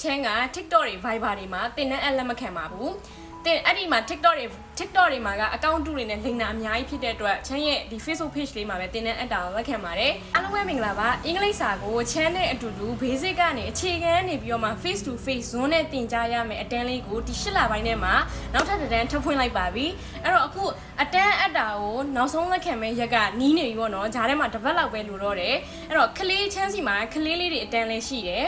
ချင်းက TikTok တွေ Viber တွေမှာတင်တဲ့အလက်မခံပါဘူးတင်အဲ့ဒီမှာ TikTok တွေမှာကအကောင့်တူတွေနဲ့လိမ်တာအများကြီးဖြစ်တဲ့အတွက်ချမ်းရဲ့ဒီ Facebook page လေးမှာပဲတင်တဲ့အတာကိုလက်ခံပါတယ်အားလုံးပဲမင်္ဂလာပါအင်္ဂလိပ်စာကိုချမ်းနဲ့အတူတူ basic ကနေအခြေခံနေပြီးတော့မှ face to face zone နဲ့တင်ကြားရမယ်အတန်းလေးကိုဒီ8လပိုင်းထဲမှာနောက်ထပ်တစ်တန်းထပ်ဖွင့်လိုက်ပါပြီအဲ့တော့အခုအတန်းအတာကိုနောက်ဆုံးလက်ခံမဲ့ရက်ကနီးနေပြီပေါ့နော်ဂျားထဲမှာတစ်ပတ်လောက်ပဲလိုတော့တယ်အဲ့တော့ကလေးချမ်းစီမှာကလေးလေးတွေအတန်းလေးရှိတယ်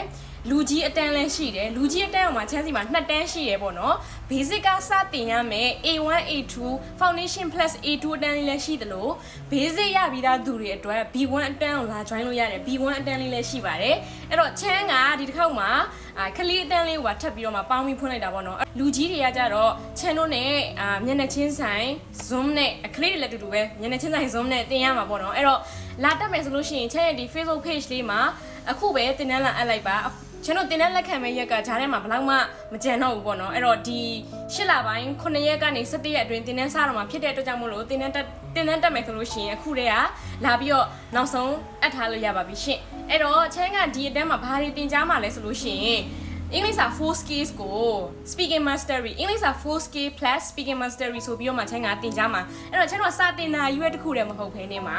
လူကြီးအတန်းလည်းရှိတယ်လူကြီးအတန်းအောင်မှာချမ်းစီမှာ2တန်းရှိရပေါ့နော် basic ကစတင်ရမယ် A1 A2 foundation plus A2 အတန်းလေးလည်းရှိတယ်လို့ basic ရပြီးသားသူတွေအတွက် B1 အတန်းအောင်လာ join လို့ရတယ် B1 အတန်းလေးလည်းရှိပါတယ်အဲ့တော့ချမ်းကဒီတစ်ခေါက်မှာခလေးအတန်းလေးကိုထပ်ပြီးတော့မှပေါင်းပြီးဖွင့်လိုက်တာပေါ့နော်လူကြီးတွေကကြတော့ချမ်းတို့နဲ့မျက်နှာချင်းဆိုင် zoom နဲ့ကလေးတွေလည်းတူတူပဲမျက်နှာချင်းဆိုင် zoom နဲ့တင်ရမှာပေါ့နော်အဲ့တော့လာတက်မယ်ဆိုလို့ရှိရင်ချမ်းရဲ့ဒီ Facebook page လေးမှာအခုပဲတင်တန်းလာအပ်လိုက်ပါကျွန်တော်တင်တဲ့လက်ခံမဲ့ရက်ကဂျားထဲမှာဘယ်တော့မှမကြံတော့ဘူးပေါ့နော်အဲ့တော့ဒီ8လပိုင်း9ရက်ကနေ17ရက်အတွင်းတင်တန်းစတော့မှာဖြစ်တဲ့အတွက်ကြောင့်မို့လို့တင်တန်းတက်မယ်ဆိုလို့ရှိရင်အခုတည်းကလာပြီးတော့နောက်ဆုံးအပ်ထားလို့ရပါပြီရှင့်အဲ့တော့ချမ်းကဒီအတန်းမှာဘာတွေတင်ကြားမှာလဲဆိုလို့ရှိရင်အင်္ဂလိပ်စာ 4 skills ကို speaking mastery အင်္ဂလိပ်စာ 4 skill plus speaking mastery ဆိုပြီးတော့မှချမ်းကတင်ကြားမှာအဲ့တော့ချမ်းတို့စာတင်တာရွေးတစ်ခုတည်းမဟုတ်ဘဲနဲ့မှာ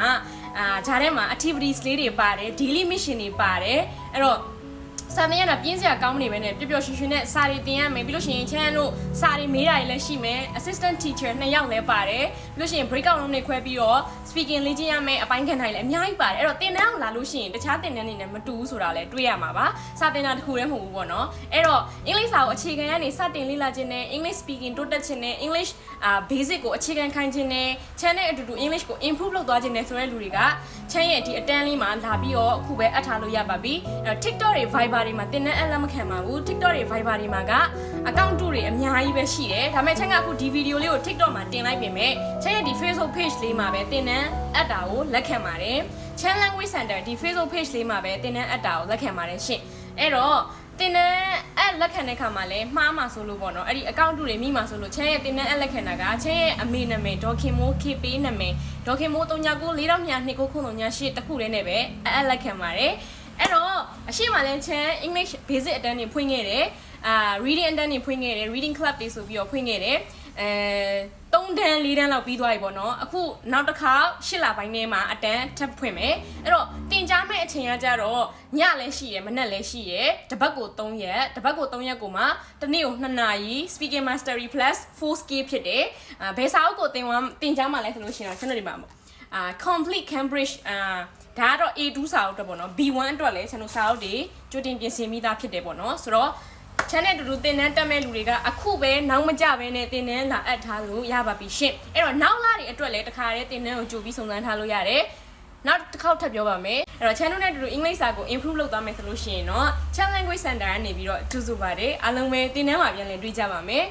ဂျားထဲမှာ activities လေးတွေပါတယ် daily mission တွေပါတယ်အဲ့တော့စာတင်ရတာပြင်းစရာကောင်းနေပဲနဲ့ပျော်ပျော်ရွှင်ရွှင်နဲ့စာတွေတင်ရမယ်ပြီးလို့ရှိရင်ချမ်းတို့စာတွေမေးတာတွေလည်းရှိမယ် assistant teacher 2ယောက်လည်းပါတယ်ပြီးလို့ရှိရင် breakout room တွေခွဲပြီးတော့ speaking လေ့ကျင့်ရမယ်အပိုင်းခံတိုင်းလည်းအများကြီးပါတယ်အဲ့တော့တင်တန်းအောင်လာလို့ရှိရင်တခြားတင်တန်းတွေနဲ့မတူဘူးဆိုတာလည်းတွေ့ရမှာပါစာတင်တာတစ်ခုတည်းမဟုတ်ဘူးပေါ့နော်အဲ့တော့အင်္ဂလိပ်စာကိုအခြေခံကနေစတင်လေ့လာခြင်းနဲ့ English speaking တိုးတက်ခြင်းနဲ့ English basic ကိုအခြေခံခိုင်းခြင်းနဲ့ချမ်းနဲ့အတူတူ English ကို improve လုပ်သွားခြင်းနဲ့ဆိုတဲ့လူတွေကချမ်းရဲ့ဒီအတန်းလေးမှာလာပြီးတော့အခုပဲအပ်ထားလို့ရပါပြီအဲ့တော့ TikTok တွေ Viber တွေမှာတင်တဲ့အလက်မခံပါဘူး TikTok တွေ Viber တွေမှာကအကောင့်တူတွေအများကြီးပဲရှိတယ်ဒါပေမဲ့ချမ်းကအခုဒီဗီဒီယိုလေးကို TikTok မှာတင်လိုက်ပြင်မဲ့ချမ်းရဲ့ဒီ Facebook page လေးမှာပဲတင်တဲ့အပ်တာကိုလက်ခံပါတယ်ချမ်း language center ဒီ Facebook page လေးမှာပဲတင်တဲ့အပ်တာကိုလက်ခံပါတယ်ရှင့်အဲ့တော့တင်တဲ့အလက်ခံတဲ့ခါမှာလဲမှားမှာဆိုလို့ပေါ့နော်အဲ့ဒီအကောင့်တူတွေမိမှာဆိုလို့ချမ်းရဲ့တင်တဲ့အလက်ခံတာကချမ်းရဲ့အမေနာမည်ဒေါခင်မိုး KP နာမည်ဒေါခင်မိုး39922928တခုတည်းနဲ့ပဲအလက်ခံပါတယ်အဲ့တော့အရှိမလဲချမ်း English basic အတန်းတွေဖွင့်ခဲ့တယ်reading အတန်းတွေဖွင့်ခဲ့တယ် reading club တွေဆိုပြီးတော့ဖွင့်ခဲ့တယ်3တန်း4တန်းလောက်ပြီးသွားပြီပေါ့နော်အခုနောက်တစ်ခါ8လပိုင်းထဲမှာအတန်းထပ်ဖွင့်မယ်အဲ့တော့တင်ကြားမဲ့အချိန်ကကြတော့ညလည်းရှိရယ်မနက်လည်းရှိရယ်တပတ်ကို3ရက်ကိုမှတစ်နေ့ကို2နာရီ speaking mastery plus 4 skill ဖြစ်တယ်ဘယ်စာအုပ်ကိုတင်ကြားမှာလဲဆိုလို့ရှိရင်ကျွန်တော်ဒီမှာcomplete Cambridgeဒါကတော့ A2 စာအုပ်တော့ပေါ့နော် B1 အတွက်လည်းကျွန်တော်စာအုပ်တွေကြိုတင်ပြင်ဆင်မိသားဖြစ်တယ်ပေါ့နော်ဆိုတော့ channel တူတူတင်တန်းတက်မဲ့လူတွေကအခုပဲနောက်မကြဘဲနဲ့တင်တန်းလာအပ်ထားလို့ရပါပြီရှင့်အဲ့တော့နောက်လာတွေအတွက်လည်းတခါတည်းတင်တန်းကိုကြိုပြီးစုံစမ်းထားလို့ရတယ်နောက်တစ်ခေါက်ထပ်ပြောပါမယ်အဲ့တော့ channel နဲ့တူတူအင်္ဂလိပ်စာကို improve လုပ်သွားမယ်ဆိုလို့ရှိရင်တော့ channel language center ကနေပြီးတော့ကြိုးစားပါတယ်အားလုံးပဲတင်တန်းမှာပြန်လည်တွေ့ကြပါမယ်